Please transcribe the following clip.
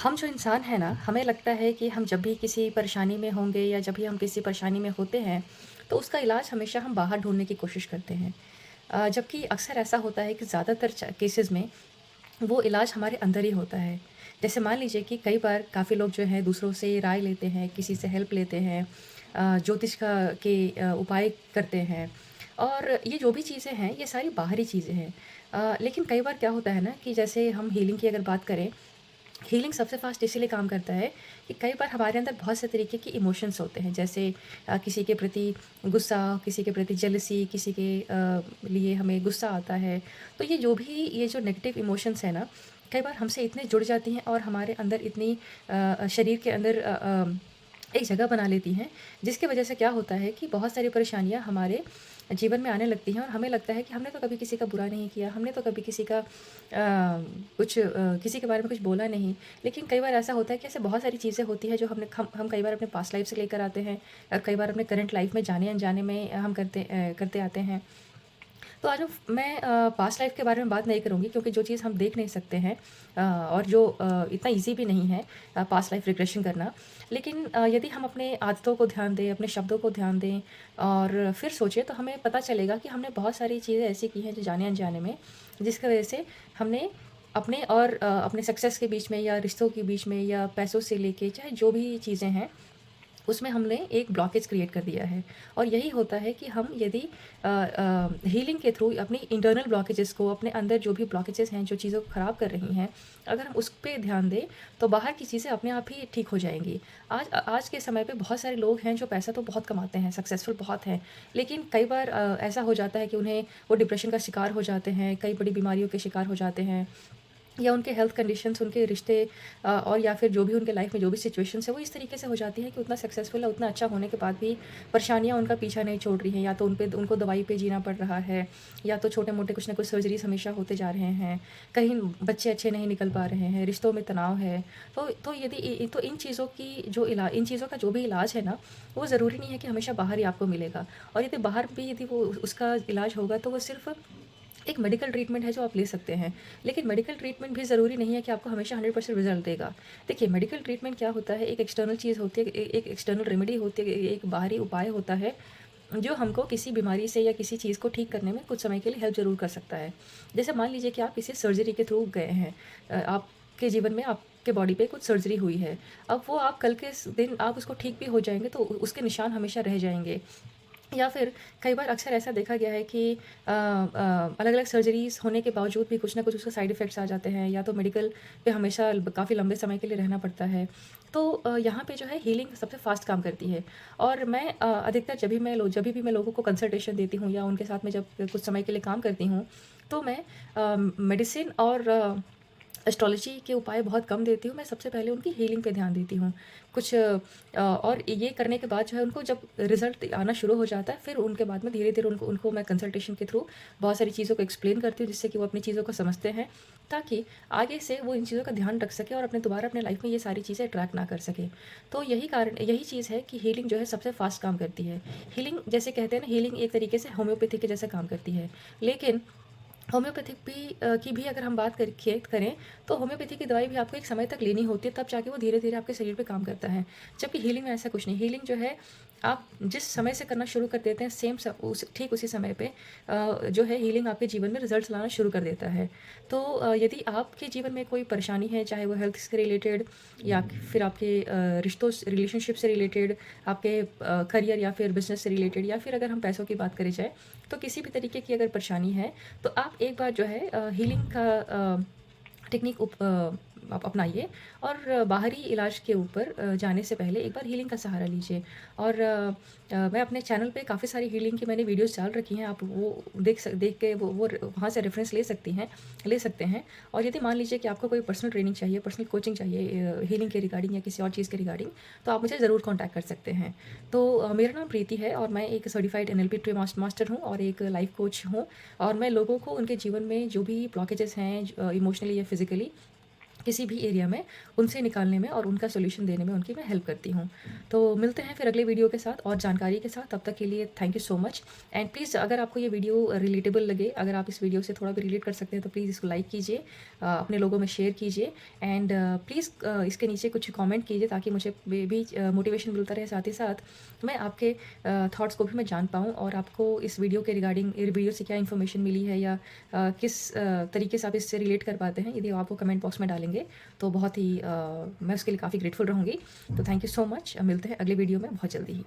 हम जो इंसान हैं ना, हमें लगता है कि हम जब भी किसी परेशानी में होंगे या जब भी हम किसी परेशानी में होते हैं, तो उसका इलाज हमेशा हम बाहर ढूँढने की कोशिश करते हैं। जबकि अक्सर ऐसा होता है कि ज़्यादातर केसेस में वो इलाज हमारे अंदर ही होता है। जैसे मान लीजिए कि कई बार काफ़ी लोग जो हैं दूसरों से राय लेते हैं, किसी से हेल्प लेते हैं, ज्योतिष के उपाय करते हैं और ये जो भी चीज़ें हैं, ये सारी बाहरी चीज़ें हैं। लेकिन कई बार क्या होता है ना कि जैसे हम हीलिंग की अगर बात करें, हीलिंग सबसे फ़ास्ट इसीलिए काम करता है कि कई बार हमारे अंदर बहुत से तरीके के इमोशंस होते हैं। जैसे किसी के प्रति गुस्सा, किसी के प्रति जेलसी, किसी के लिए हमें गुस्सा आता है। तो ये जो नेगेटिव इमोशंस हैं ना, कई बार हमसे इतने जुड़ जाती हैं और हमारे अंदर इतनी शरीर के अंदर एक जगह बना लेती हैं, जिसकी वजह से क्या होता है कि बहुत सारी परेशानियाँ हमारे जीवन में आने लगती हैं और हमें लगता है कि हमने तो कभी किसी का बुरा नहीं किया, हमने तो कभी किसी का किसी के बारे में कुछ बोला नहीं। लेकिन कई बार ऐसा होता है कि ऐसे बहुत सारी चीज़ें होती हैं जो हम कई बार अपने पास्ट लाइफ़ से लेकर आते हैं और कई बार अपने करंट लाइफ़ में जाने-अनजाने में हम करते आते हैं। तो आज मैं पास्ट लाइफ के बारे में बात नहीं करूँगी क्योंकि जो चीज़ हम देख नहीं सकते हैं और जो इतना ईज़ी भी नहीं है पास्ट लाइफ रिग्रेशन करना। लेकिन यदि हम अपने आदतों को ध्यान दें, अपने शब्दों को ध्यान दें और फिर सोचें तो हमें पता चलेगा कि हमने बहुत सारी चीज़ें ऐसी की हैं जो जाने-अनजाने में, जिसकी वजह से हमने अपने और अपने सक्सेस के बीच में या रिश्तों के बीच में या पैसों से लेके चाहे जो भी चीज़ें हैं उसमें हमने एक ब्लॉकेज क्रिएट कर दिया है। और यही होता है कि हम यदि हीलिंग के थ्रू अपनी इंटरनल ब्लॉकेजेस को, अपने अंदर जो भी ब्लॉकेजेस हैं, जो चीज़ों को ख़राब कर रही हैं, अगर हम उस पे ध्यान दें, तो बाहर की चीज़ें अपने आप ही ठीक हो जाएँगी। आज के समय पे बहुत सारे लोग हैं जो पैसा तो बहुत कमाते हैं, सक्सेसफुल बहुत हैं, लेकिन कई बार ऐसा हो जाता है कि उन्हें वो डिप्रेशन का शिकार हो जाते हैं, कई बड़ी बीमारियों के शिकार हो जाते हैं या उनके हेल्थ कंडीशंस, उनके रिश्ते और या फिर जो भी उनके लाइफ में जो भी सिचुएशंस है वो इस तरीके से हो जाती है कि उतना सक्सेसफुल है, उतना अच्छा होने के बाद भी परेशानियाँ उनका पीछा नहीं छोड़ रही हैं। या तो उनको दवाई पे जीना पड़ रहा है, या तो छोटे-मोटे कुछ ना कुछ सर्जरीज़ हमेशा होते जा रहे हैं। कहीं बच्चे अच्छे नहीं निकल पा रहे हैं, रिश्तों में तनाव है। तो यदि तो इन चीज़ों का जो भी इलाज है ना, वो ज़रूरी नहीं है कि हमेशा बाहर ही आपको मिलेगा। और यदि बाहर भी यदि वो उसका इलाज होगा तो वो सिर्फ़ एक मेडिकल ट्रीटमेंट है जो आप ले सकते हैं। लेकिन मेडिकल ट्रीटमेंट भी ज़रूरी नहीं है कि आपको हमेशा 100% रिज़ल्ट देगा। देखिए, मेडिकल ट्रीटमेंट क्या होता है, एक एक्सटर्नल चीज़ होती है, एक एक्सटर्नल रेमेडी होती है, एक बाहरी उपाय होता है, जो हमको किसी बीमारी से या किसी चीज़ को ठीक करने में कुछ समय के लिए हेल्प ज़रूर कर सकता है। जैसे मान लीजिए कि आप किसी सर्जरी के थ्रू गए हैं, आपके जीवन में आपके बॉडी पे कुछ सर्जरी हुई है। अब वो आप कल के स दिन आप उसको ठीक भी हो जाएँगे तो उसके निशान हमेशा रह जाएँगे। या फिर कई बार अक्सर ऐसा देखा गया है कि अलग-अलग सर्जरीज़ होने के बावजूद भी कुछ ना कुछ उसके साइड इफ़ेक्ट्स आ जाते हैं, या तो मेडिकल पे हमेशा काफ़ी लंबे समय के लिए रहना पड़ता है। तो यहाँ पे जो है हीलिंग सबसे फ़ास्ट काम करती है। और मैं अधिकतर जभी भी मैं लोगों को कंसल्टेशन देती हूँ या उनके साथ में जब कुछ समय के लिए काम करती हूँ, तो मैं मेडिसिन और एस्ट्रोलॉजी के उपाय बहुत कम देती हूँ, मैं सबसे पहले उनकी हीलिंग पे ध्यान देती हूँ। और ये करने के बाद जो है उनको जब रिज़ल्ट आना शुरू हो जाता है, फिर उनके बाद में धीरे-धीरे उनको उनको मैं कंसल्टेशन के थ्रू बहुत सारी चीज़ों को एक्सप्लेन करती हूँ, जिससे कि वो अपनी चीज़ों को समझते हैं, ताकि आगे से वो इन चीज़ों का ध्यान रख सकें और दोबारा अपने लाइफ़ में ये सारी चीज़ें अट्रैक्ट ना कर सकें। तो यही चीज़ है कि हीलिंग जो है सबसे फ़ास्ट काम करती है। हीलिंग जैसे कहते हैं ना, हीलिंग एक तरीके से होम्योपैथी के जैसा काम करती है। लेकिन होम्योपैथिक की भी अगर हम बात करें, तो होम्योपैथी की दवाई भी आपको एक समय तक लेनी होती है, तब जाके वो धीरे-धीरे आपके शरीर पे काम करता है। जबकि हीलिंग में ऐसा कुछ नहीं, हीलिंग जो है आप जिस समय से करना शुरू कर देते हैं, सेम स उस ठीक उसी समय पे जो है हीलिंग आपके जीवन में रिज़ल्ट्स लाना शुरू कर देता है। तो यदि आपके जीवन में कोई परेशानी है, चाहे वो हेल्थ से रिलेटेड या फिर आपके रिलेशनशिप से रिलेटेड, आपके करियर या फिर बिज़नेस से रिलेटेड, या फिर अगर हम पैसों की बात करी जाए, तो किसी भी तरीके की अगर परेशानी है, तो आप एक बार जो है हीलिंग का टेक्निक आप अपनाइए और बाहरी इलाज के ऊपर जाने से पहले एक बार हीलिंग का सहारा लीजिए। और मैं अपने चैनल पे काफ़ी सारी हीलिंग की मैंने वीडियोज़ डाल रखी हैं, आप वो देख के वो वहाँ से रेफ़रेंस ले सकते हैं। और यदि मान लीजिए कि आपको कोई पर्सनल ट्रेनिंग चाहिए, पर्सनल कोचिंग चाहिए हीलिंग के रिगार्डिंग या किसी और चीज़ के रिगार्डिंग, तो आप मुझे ज़रूर कॉन्टैक्ट कर सकते हैं। तो मेरा नाम प्रीति है और मैं एक सर्टिफाइड एनएलपी मास्टर हूँ और एक लाइफ़ कोच हूँ। और मैं लोगों को उनके जीवन में जो भी ब्लॉकेजेस हैं इमोशनली या फिज़िकली, किसी भी एरिया में उनसे निकालने में और उनका सॉल्यूशन देने में उनकी मैं हेल्प करती हूँ। तो मिलते हैं फिर अगले वीडियो के साथ और जानकारी के साथ। तब तक के लिए thank you so much. And please अगर आपको ये वीडियो रिलेटेबल लगे, अगर आप इस वीडियो से थोड़ा भी रिलेट कर सकते हैं तो प्लीज़ इसको लाइक कीजिए, अपने लोगों में शेयर कीजिए एंड प्लीज़ इसके नीचे कुछ कमेंट कीजिए ताकि मुझे भी मोटिवेशन मिलता रहे। साथ ही साथ मैं आपके थॉट्स को भी मैं जान पाऊँ और आपको इस वीडियो के रिगार्डिंग वीडियो से क्या इन्फॉर्मेशन मिली है या किस तरीके से आप इससे रिलेट कर पाते हैं, यदि आप वो कमेंट बॉक्स में डालेंगे तो बहुत ही मैं उसके लिए काफ़ी ग्रेटफुल रहूँगी। तो थैंक यू सो मच। मिलते हैं अगले वीडियो में बहुत जल्दी ही।